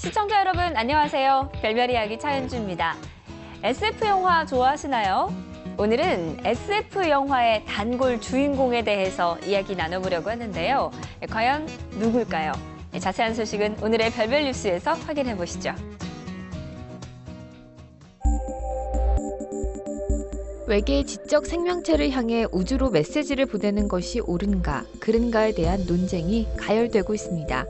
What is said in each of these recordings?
시청자 여러분 안녕하세요. 별별 이야기 차은주입니다. SF 영화 좋아하시나요? 오늘은 SF 영화의 단골 주인공에 대해서 이야기 나눠보려고 하는데요. 과연 누굴까요? 자세한 소식은 오늘의 별별 뉴스에서 확인해 보시죠. 외계의 지적 생명체를 향해 우주로 메시지를 보내는 것이 옳은가, 그른가에 대한 논쟁이 가열되고 있습니다.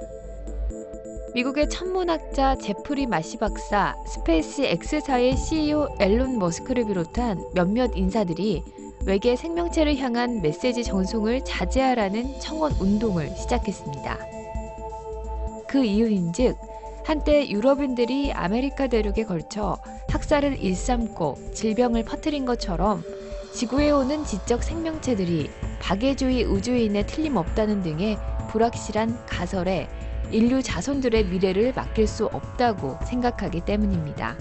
미국의 천문학자 제프리 마시 박사, 스페이스 X사의 CEO 앨런 머스크를 비롯한 몇몇 인사들이 외계 생명체를 향한 메시지 전송을 자제하라는 청원 운동을 시작했습니다. 그 이유인즉 한때 유럽인들이 아메리카 대륙에 걸쳐 학살을 일삼고 질병을 퍼뜨린 것처럼 지구에 오는 지적 생명체들이 박애주의 우주인에 틀림없다는 등의 불확실한 가설에 인류 자손들의 미래를 맡길 수 없다고 생각하기 때문입니다.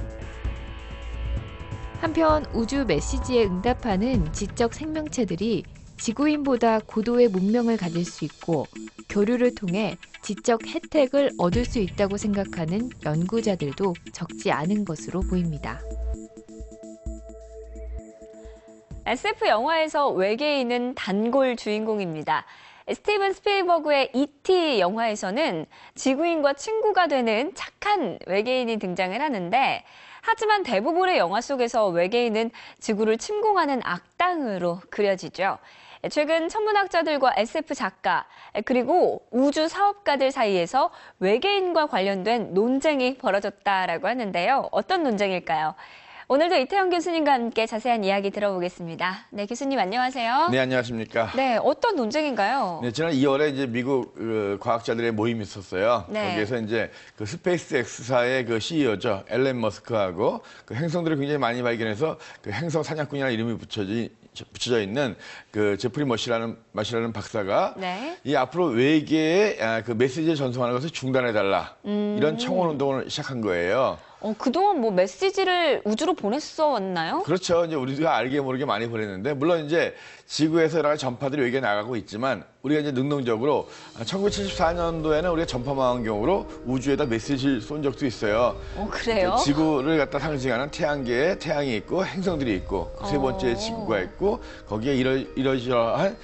한편 우주 메시지에 응답하는 지적 생명체들이 지구인보다 고도의 문명을 가질 수 있고 교류를 통해 지적 혜택을 얻을 수 있다고 생각하는 연구자들도 적지 않은 것으로 보입니다. SF 영화에서 외계인은 단골 주인공입니다. 스티븐 스필버그의 E.T. 영화에서는 지구인과 친구가 되는 착한 외계인이 등장을 하는데, 하지만 대부분의 영화 속에서 외계인은 지구를 침공하는 악당으로 그려지죠. 최근 천문학자들과 SF 작가, 그리고 우주 사업가들 사이에서 외계인과 관련된 논쟁이 벌어졌다라고 하는데요. 어떤 논쟁일까요? 오늘도 이태영 교수님과 함께 자세한 이야기 들어보겠습니다. 네, 교수님 안녕하세요. 네, 안녕하십니까. 네, 어떤 논쟁인가요? 네, 지난 2월에 이제 미국 과학자들의 모임이 있었어요. 네. 거기에서 이제 그 스페이스 X사의 그 CEO죠. 앨런 머스크하고 그 행성들을 굉장히 많이 발견해서 그 행성 사냥꾼이라는 이름이 붙여져 있는 그 제프리 머시라는 박사가 네. 이 앞으로 외계에 그 메시지를 전송하는 것을 중단해달라. 이런 청원 운동을 시작한 거예요. 그동안 뭐 메시지를 우주로 보냈었나요? 그렇죠. 이제 우리가 알게 모르게 많이 보냈는데, 물론 이제 지구에서 여러 가지 전파들이 외계에 나가고 있지만, 우리가 이제 능동적으로 1974년도에는 우리가 전파망원경으로 우주에다 메시지를 쏜 적도 있어요. 그래요? 지구를 갖다 상징하는 태양계에 태양이 있고 행성들이 있고, 세 번째 지구가 있고, 거기에 이러저러한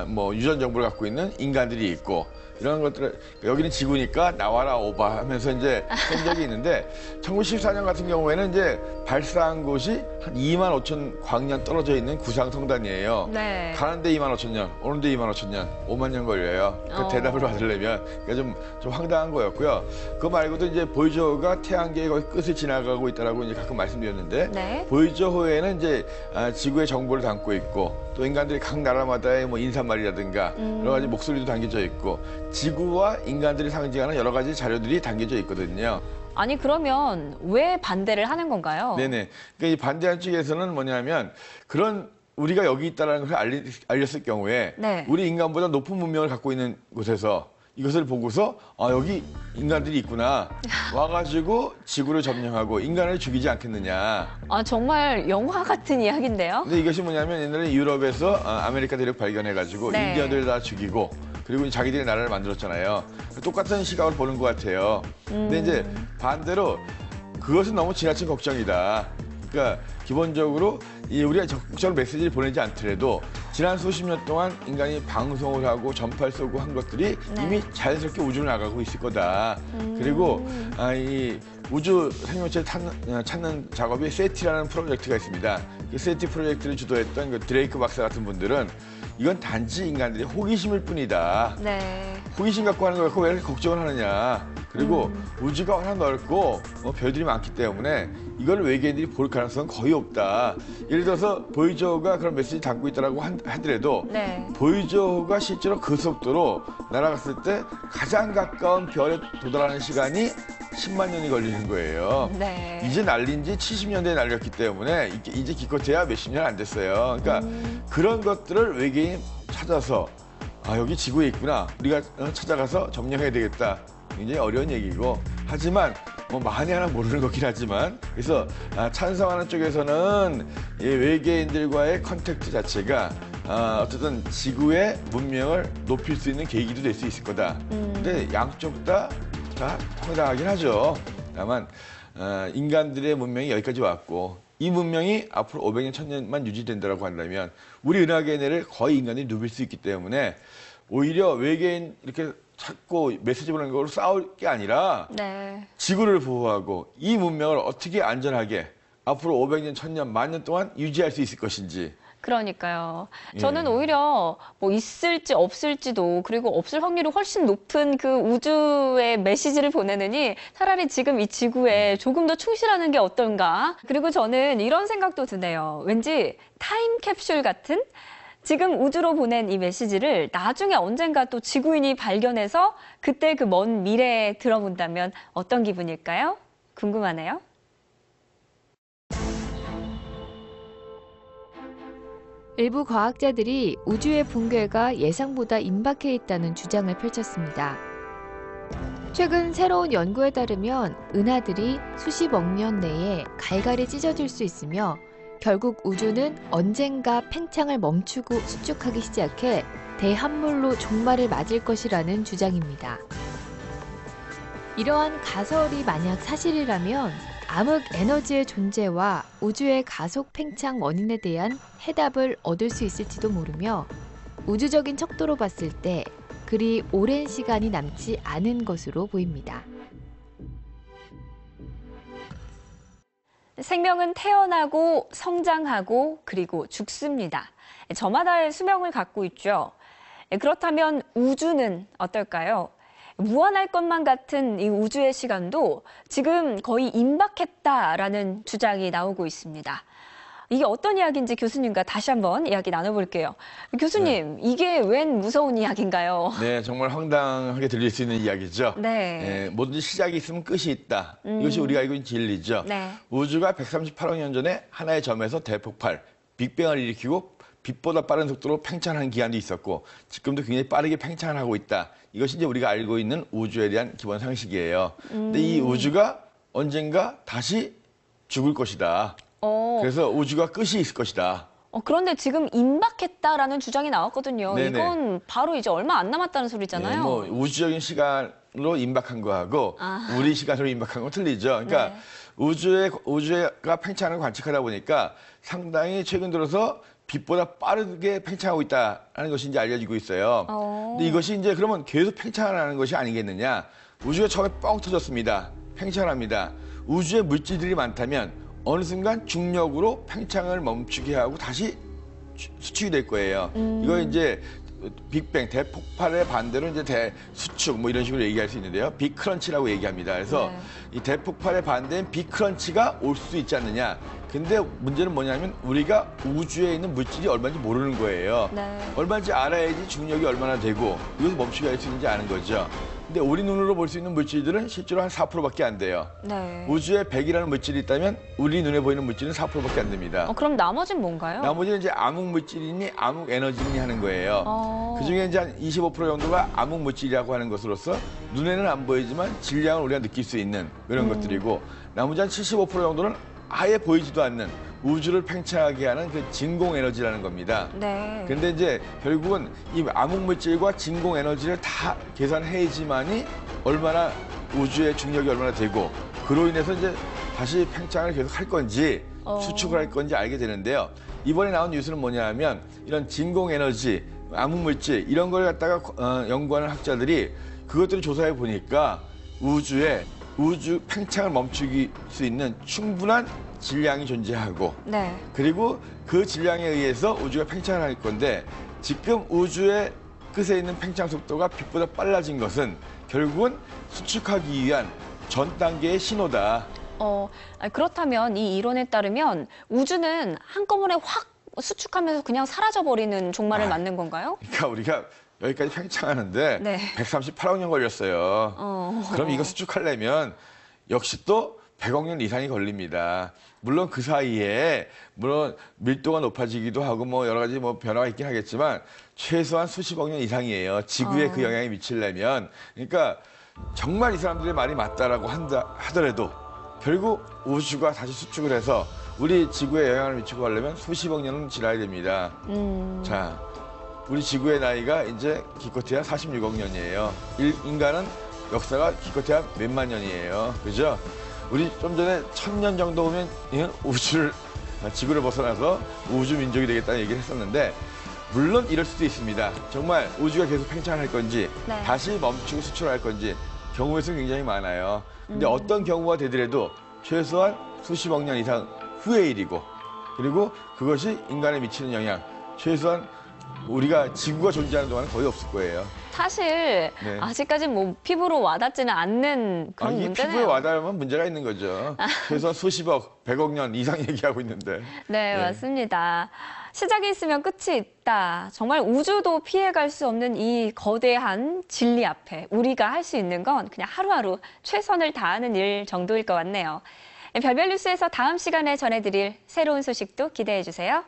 뭐 유전 정보를 갖고 있는 인간들이 있고, 이런 것들을, 여기는 지구니까 나와라 오바 하면서 이제 쓴 적이 있는데, 1914년 같은 경우에는 이제 발사한 곳이 한 2만 5천 광년 떨어져 있는 구상성단이에요. 네. 가는데 2만 5천 년, 오는데 2만 5천 년, 5만 년 걸려요. 그 대답을 받으려면. 그러니까 좀 황당한 거였고요. 그거 말고도 이제 보이저호가 태양계의 거의 끝을 지나가고 있다라고 이제 가끔 말씀드렸는데, 네. 보이저호에는 이제 지구의 정보를 담고 있고, 또 인간들이 각 나라마다의 뭐 인사말이라든가 여러 가지 목소리도 담겨져 있고, 지구와 인간들이 상징하는 여러 가지 자료들이 담겨져 있거든요. 아니 그러면 왜 반대를 하는 건가요? 네네. 그러니까 이 반대한 측에서는 뭐냐면, 그런 우리가 여기 있다는 것을 알렸을 경우에 네. 우리 인간보다 높은 문명을 갖고 있는 곳에서 이것을 보고서 여기 인간들이 있구나, 와가지고 지구를 점령하고 인간을 죽이지 않겠느냐. 정말 영화 같은 이야기인데요? 근데 이것이 뭐냐면, 옛날에 유럽에서 아메리카 대륙 발견해가지고 네. 인디언들 다 죽이고, 그리고 자기들의 나라를 만들었잖아요. 똑같은 시각을 보는 것 같아요. 근데 이제 반대로 그것은 너무 지나친 걱정이다. 그러니까 기본적으로 우리가 적극적으로 메시지를 보내지 않더라도 지난 수십 년 동안 인간이 방송을 하고 전파를 쏘고 한 것들이 이미 자연스럽게 우주로 나가고 있을 거다. 그리고 이 우주 생명체를 찾는 작업이 세티라는 프로젝트가 있습니다. 그 세티 프로젝트를 주도했던 그 드레이크 박사 같은 분들은 이건 단지 인간들의 호기심일 뿐이다. 네. 호기심 갖고 하는 거 갖고 왜 이렇게 걱정을 하느냐. 그리고 우주가 워낙 넓고 별들이 많기 때문에 이걸 외계인들이 볼 가능성은 거의 없다. 예를 들어서 보이저호가 그런 메시지 담고 있다고 하더라도 네. 보이저호가 실제로 그 속도로 날아갔을 때 가장 가까운 별에 도달하는 시간이 10만 년이 걸리는 거예요. 네. 이제 날린 지 70년대에 날렸기 때문에 이제 기껏해야 몇십 년 안 됐어요. 그러니까 그런 것들을 외계인이 찾아서 여기 지구에 있구나, 우리가 찾아가서 점령해야 되겠다. 굉장히 어려운 얘기고, 하지만 뭐 많이 하나 모르는 거긴 하지만, 그래서 찬성하는 쪽에서는 이 외계인들과의 컨택트 자체가 어쨌든 지구의 문명을 높일 수 있는 계기도 될 수 있을 거다. 근데 양쪽 다 통달하긴 하죠. 다만 인간들의 문명이 여기까지 왔고 이 문명이 앞으로 500년, 1000년만 유지된다고 한다면 우리 은하계의 내를 거의 인간이 누빌 수 있기 때문에 오히려 외계인 이렇게 찾고 메시지 보내는 걸로 싸울 게 아니라 네. 지구를 보호하고 이 문명을 어떻게 안전하게 앞으로 500년, 1000년, 10,000년 동안 유지할 수 있을 것인지. 그러니까요. 예. 저는 오히려 뭐 있을지 없을지도 그리고 없을 확률이 훨씬 높은 그 우주의 메시지를 보내느니 차라리 지금 이 지구에 조금 더 충실하는 게 어떤가. 그리고 저는 이런 생각도 드네요. 왠지 타임캡슐 같은 지금 우주로 보낸 이 메시지를 나중에 언젠가 또 지구인이 발견해서 그때 그 먼 미래에 들어본다면 어떤 기분일까요? 궁금하네요. 일부 과학자들이 우주의 붕괴가 예상보다 임박해 있다는 주장을 펼쳤습니다. 최근 새로운 연구에 따르면 은하들이 수십억 년 내에 갈갈이 찢어질 수 있으며 결국 우주는 언젠가 팽창을 멈추고 수축하기 시작해 대함몰로 종말을 맞을 것이라는 주장입니다. 이러한 가설이 만약 사실이라면 암흑 에너지의 존재와 우주의 가속 팽창 원인에 대한 해답을 얻을 수 있을지도 모르며 우주적인 척도로 봤을 때 그리 오랜 시간이 남지 않은 것으로 보입니다. 생명은 태어나고 성장하고 그리고 죽습니다. 저마다의 수명을 갖고 있죠. 그렇다면 우주는 어떨까요? 무한할 것만 같은 이 우주의 시간도 지금 거의 임박했다라는 주장이 나오고 있습니다. 이게 어떤 이야기인지 교수님과 다시 한번 이야기 나눠볼게요. 교수님, 이게 웬 무서운 이야기인가요? 네, 정말 황당하게 들릴 수 있는 이야기죠. 네. 뭐든지 시작이 있으면 끝이 있다. 이것이 우리가 알고 있는 진리죠. 네. 우주가 138억 년 전에 하나의 점에서 대폭발, 빅뱅을 일으키고 빛보다 빠른 속도로 팽창하는 기간도 있었고 지금도 굉장히 빠르게 팽창을 하고 있다. 이것이 이제 우리가 알고 있는 우주에 대한 기본 상식이에요. 근데 이 우주가 언젠가 다시 죽을 것이다. 그래서 우주가 끝이 있을 것이다. 그런데 지금 임박했다라는 주장이 나왔거든요. 네네. 이건 바로 이제 얼마 안 남았다는 소리잖아요. 네, 뭐 우주적인 시간으로 임박한 거하고 우리 시간으로 임박한 건 틀리죠. 그러니까 네. 우주가 팽창을 관측하다 보니까 상당히 최근 들어서 빛보다 빠르게 팽창하고 있다는 것이 이제 알려지고 있어요. 근데 이것이 이제 그러면 계속 팽창하는 것이 아니겠느냐? 우주가 처음에 뻥 터졌습니다. 팽창을 합니다. 우주에 물질들이 많다면 어느 순간 중력으로 팽창을 멈추게 하고 다시 수축이 될 거예요. 이거 이제 빅뱅 대폭발의 반대로 이제 대수축 뭐 이런 식으로 얘기할 수 있는데요. 빅크런치라고 얘기합니다. 그래서 네. 이 대폭발의 반대인 빅크런치가 올 수 있지 않느냐. 근데 문제는 뭐냐면 우리가 우주에 있는 물질이 얼마인지 모르는 거예요. 네. 얼마인지 알아야지 중력이 얼마나 되고 이것을 멈추게 할 수 있는지 아는 거죠. 근데 우리 눈으로 볼 수 있는 물질들은 실제로 한 4%밖에 안 돼요. 네. 우주에 100이라는 물질이 있다면 우리 눈에 보이는 물질은 4%밖에 안 됩니다. 그럼 나머지는 뭔가요? 나머지는 이제 암흑 물질이니 암흑 에너지니 하는 거예요. 그중에 이제 한 25% 정도가 암흑 물질이라고 하는 것으로서 눈에는 안 보이지만 질량을 우리가 느낄 수 있는 그런 것들이고 나머지 한 75% 정도는 아예 보이지도 않는 우주를 팽창하게 하는 그 진공 에너지라는 겁니다. 네. 근데 이제 결국은 이 암흑 물질과 진공 에너지를 다 계산해야지만이 얼마나 우주의 중력이 얼마나 되고 그로 인해서 이제 다시 팽창을 계속 할 건지 수축을 할 건지 알게 되는데요. 이번에 나온 뉴스는 뭐냐 하면 이런 진공 에너지, 암흑 물질 이런 걸 갖다가 연구하는 학자들이 그것들을 조사해 보니까 우주 팽창을 멈추기 수 있는 충분한 질량이 존재하고 네. 그리고 그 질량에 의해서 우주가 팽창을 할 건데 지금 우주의 끝에 있는 팽창 속도가 빛보다 빨라진 것은 결국은 수축하기 위한 전 단계의 신호다. 그렇다면 이 이론에 따르면 우주는 한꺼번에 확 수축하면서 그냥 사라져버리는 종말을 맞는 건가요? 그러니까 우리가 여기까지 팽창하는데 네. 138억 년 걸렸어요. 그럼 이거 수축하려면 역시 또 100억 년 이상이 걸립니다. 물론 그 사이에 물론 밀도가 높아지기도 하고 뭐 여러 가지 뭐 변화가 있긴 하겠지만 최소한 수십억 년 이상이에요. 지구에 그 영향이 미치려면. 그러니까 정말 이 사람들의 말이 맞다라고 하더라도 결국 우주가 다시 수축을 해서 우리 지구에 영향을 미치고 가려면 수십억 년은 지나야 됩니다. 자, 우리 지구의 나이가 이제 기껏해야 46억 년이에요. 인간은 역사가 기껏해야 몇만 년이에요. 그죠? 우리 좀 전에 1000년 정도 오면 지구를 벗어나서 우주 민족이 되겠다는 얘기를 했었는데 물론 이럴 수도 있습니다. 정말 우주가 계속 팽창할 건지 네. 다시 멈추고 수출할 건지 경우의 수는 굉장히 많아요. 근데 어떤 경우가 되더라도 최소한 수십억 년 이상 후의 일이고 그리고 그것이 인간에 미치는 영향 최소한 우리가 지구가 존재하는 동안은 거의 없을 거예요. 사실 네. 아직까지 뭐 피부로 와닿지는 않는 그런 이게 문제네요. 피부에 와닿으면 문제가 있는 거죠. 최소한 수십억, 100억 년 이상 얘기하고 있는데. 네, 네. 맞습니다. 시작이 있으면 끝이 있다. 정말 우주도 피해갈 수 없는 이 거대한 진리 앞에 우리가 할 수 있는 건 그냥 하루하루 최선을 다하는 일 정도일 것 같네요. 별별 뉴스에서 다음 시간에 전해드릴 새로운 소식도 기대해 주세요.